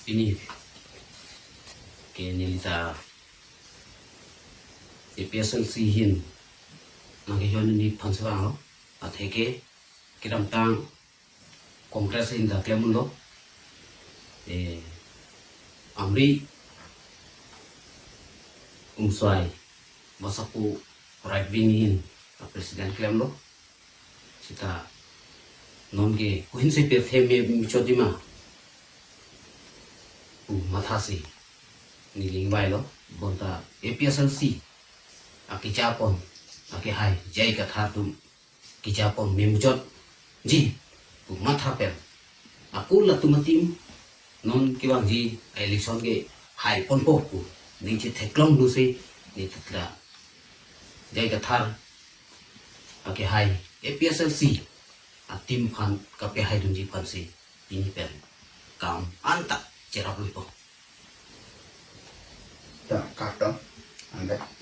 ini nilita Aphlc hin nangyon ni panswang lo atheke kiram tang kongres in da klemun lo amri umswai masapu right wing hin presiden klem lo sita nonge kuin se pe theme michodima mathasi niling bai lo bonta Aphlc akijapon ake hai jai ka tha tum kijapon memjot ji matha per aku la tumatim non kiwang ji election ge hai pon po ku ning chi theklong nu se ni tatla jai ka thar ake hai Aphlc atim phan ka pe hai dun ji phan se ini pen kam anta cerap lupo Tak, kakak, anda.